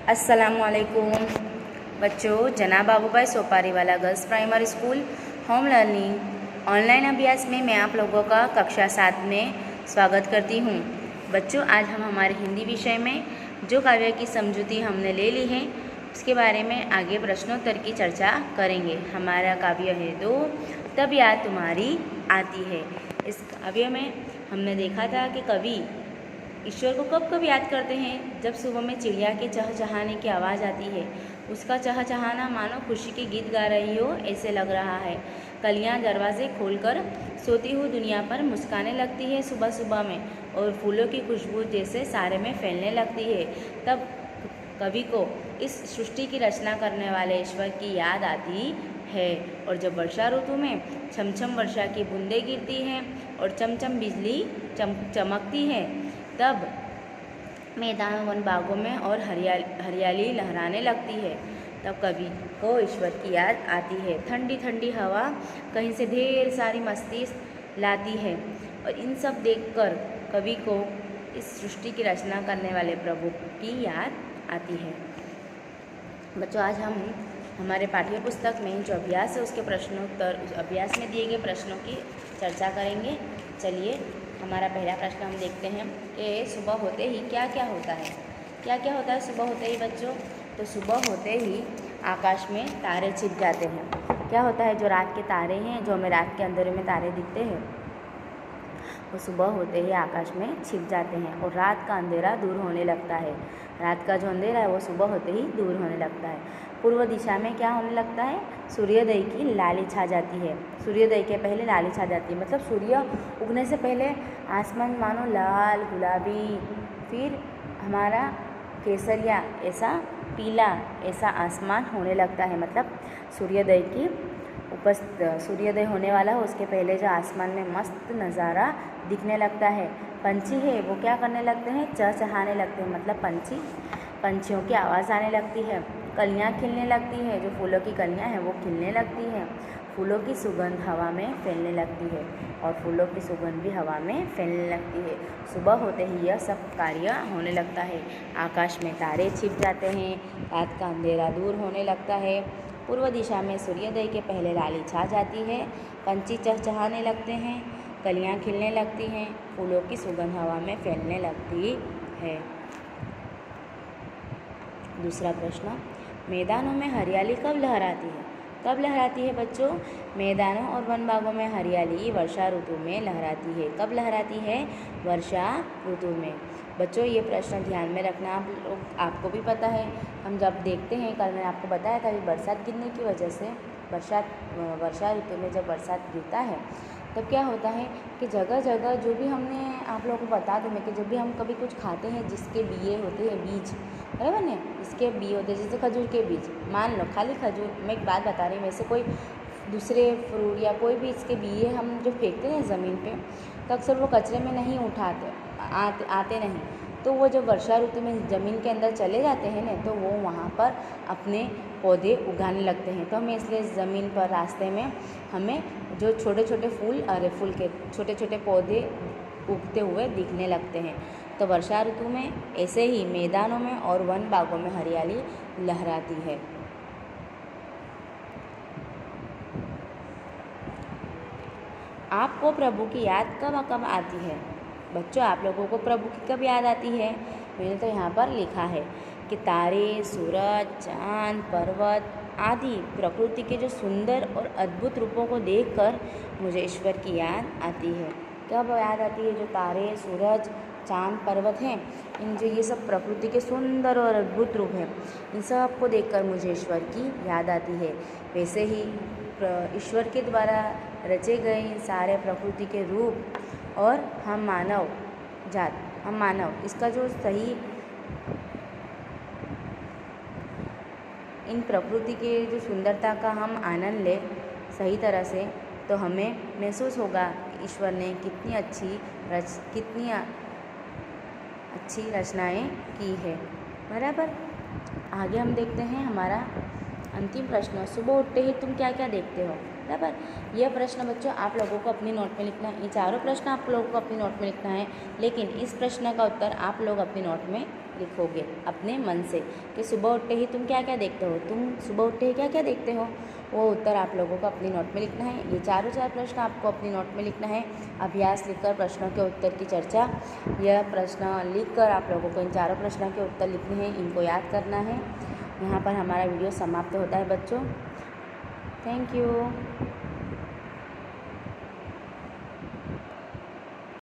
अस्सलामुअलैकुम बच्चों, जनाब Babubhai Sopariwala girls primary school home learning online अभ्यास में मैं आप लोगों का कक्षा 7 में स्वागत करती हूँ। बच्चों, आज हम हमारे हिंदी विषय में जो काव्य की समझूती हमने ले ली है उसके बारे में आगे प्रश्नोत्तर की चर्चा करेंगे। हमारा काव्य है दो, तब याद तुम्हारी आती है। इस काव्य में हमने देखा था कि कवि ईश्वर को कब कब याद करते हैं? जब सुबह में चिड़िया के चहचहाने की आवाज़ आती है। उसका चहचहाना मानो खुशी के गीत गा रही हो ऐसे लग रहा है। कलियां दरवाजे खोलकर सोती हुई दुनिया पर मुस्काने लगती है सुबह सुबह में, और फूलों की खुशबू जैसे सारे में फैलने लगती है। तब कवि को इस सृष्टि की रचना करने वाले ईश्वर की याद आती है। और जब वर्षा ऋतु में छमछम वर्षा की बूंदें गिरती हैं और चमचम बिजली चमकती है, तब मैदान वन बागों में और हरियाली लहराने लगती है। तब कवि को ईश्वर की याद आती है। ठंडी ठंडी हवा कहीं से ढेर सारी मस्ती लाती है, और इन सब देखकर कवि को इस सृष्टि की रचना करने वाले प्रभु की याद आती है। बच्चों, आज हम हमारे पाठ्य पुस्तक में जो अभ्यास है उसके प्रश्नोत्तर, उस अभ्यास में दिए गए प्रश्नों की चर्चा करेंगे। चलिए, हमारा पहला प्रश्न हम देखते हैं कि सुबह होते ही क्या क्या होता है। क्या क्या होता है सुबह होते ही बच्चों? तो सुबह होते ही आकाश में तारे छिप जाते हैं। क्या होता है? जो रात के तारे हैं, जो हमें रात के अंधेरे में तारे दिखते हैं, वो सुबह होते ही आकाश में छिप जाते हैं और रात का अंधेरा दूर होने लगता है। रात का जो अंधेरा है वो सुबह होते ही दूर होने लगता है। पूर्व दिशा में क्या होने लगता है? सूर्योदय की लाली छा जाती है। सूर्योदय के पहले लाली छा जाती है, मतलब सूर्य उगने से पहले आसमान मानो लाल गुलाबी, फिर हमारा केसरिया, ऐसा पीला, ऐसा आसमान होने लगता है। मतलब सूर्योदय की सूर्योदय होने वाला हो उसके पहले जो आसमान में मस्त नज़ारा दिखने लगता है। पंछी है वो क्या करने लगते हैं? चहचहाने लगते हैं, मतलब पंछियों की आवाज़ आने लगती है। कलियां खिलने लगती है, जो फूलों की कलियां हैं वो खिलने लगती हैं। फूलों की सुगंध हवा में फैलने लगती है, और फूलों की सुगंध भी हवा में फैलने लगती है। सुबह होते ही यह सब कार्य होने लगता है। आकाश में तारे छिप जाते हैं, रात का अंधेरा दूर होने लगता है। पूर्व दिशा में सूर्योदय के पहले लाली छा जाती है। पंछी चहचहाने लगते हैं, कलियां खिलने लगती हैं, फूलों की सुगंध हवा में फैलने लगती है। दूसरा प्रश्न, मैदानों में हरियाली कब लहराती है? कब लहराती है बच्चों? मैदानों और वन बागों में हरियाली वर्षा ऋतु में लहराती है। कब लहराती है? वर्षा ऋतु में। बच्चों, ये प्रश्न ध्यान में रखना। आपको भी पता है, हम जब देखते हैं, कल मैंने आपको बताया था कि बरसात गिरने की वजह से वर्षा ऋतु में जब बरसात गिरता है तब क्या होता है कि जगह जगह, जो भी हमने आप लोगों को बता दूँ मैं, कि जब भी हम कभी कुछ खाते हैं जिसके बीज होते हैं, बीज, बराबर ना, इसके बीज होते हैं, जैसे खजूर के बीज, मान लो खाली खजूर, मैं एक बात बता रही हूँ, वैसे कोई दूसरे फ्रूट या कोई भी इसके बीज हम जो फेंकते हैं ज़मीन पे, तो अक्सर वो कचरे में नहीं आते नहीं, तो वो जब वर्षा ऋतु में ज़मीन के अंदर चले जाते हैं ना, तो वो वहाँ पर अपने पौधे उगाने लगते हैं। तो हमें इसलिए ज़मीन पर रास्ते में हमें जो छोटे छोटे फूल के छोटे छोटे पौधे उगते हुए दिखने लगते हैं। तो वर्षा ऋतु में ऐसे ही मैदानों में और वन बागों में हरियाली लहराती है। आपको प्रभु की याद कब कब आती है? बच्चों, आप लोगों को प्रभु की कब याद आती है? मैंने तो यहाँ पर लिखा है कि तारे, सूरज, चांद, पर्वत आदि प्रकृति के जो सुंदर और अद्भुत रूपों को देखकर मुझे ईश्वर की याद आती है। कब याद आती है? जो तारे, सूरज, चांद, पर्वत हैं, इन जो ये सब प्रकृति के सुंदर और अद्भुत रूप हैं, इन सब को देखकर मुझे ईश्वर की याद आती है। वैसे ही ईश्वर के द्वारा रचे गए इन सारे प्रकृति के रूप और हम मानव इसका जो सही, इन प्रकृति के जो सुंदरता का हम आनंद लें सही तरह से, तो हमें महसूस होगा ईश्वर ने कितनी अच्छी रचनाएं की है। बराबर। आगे हम देखते हैं हमारा अंतिम प्रश्न, सुबह उठते ही तुम क्या क्या देखते हो? बराबर। यह प्रश्न बच्चों आप लोगों को अपनी नोट में लिखना है। ये चारों प्रश्न आप लोगों को अपनी नोट में लिखना है, लेकिन इस प्रश्न का उत्तर आप लोग अपनी नोट में लिखोगे अपने मन से कि सुबह उठते ही तुम क्या क्या देखते हो, तुम सुबह उठते ही क्या क्या देखते हो, वो उत्तर आप लोगों को अपनी नोट में लिखना है। ये चारों प्रश्न आपको अपनी नोट में लिखना है। अभ्यास लिखकर प्रश्नों के उत्तर की चर्चा, यह प्रश्न लिखकर आप लोगों को इन चारों प्रश्नों के उत्तर लिखने हैं, इनको याद करना है। यहाँ पर हमारा वीडियो समाप्त होता है बच्चों। Thank you.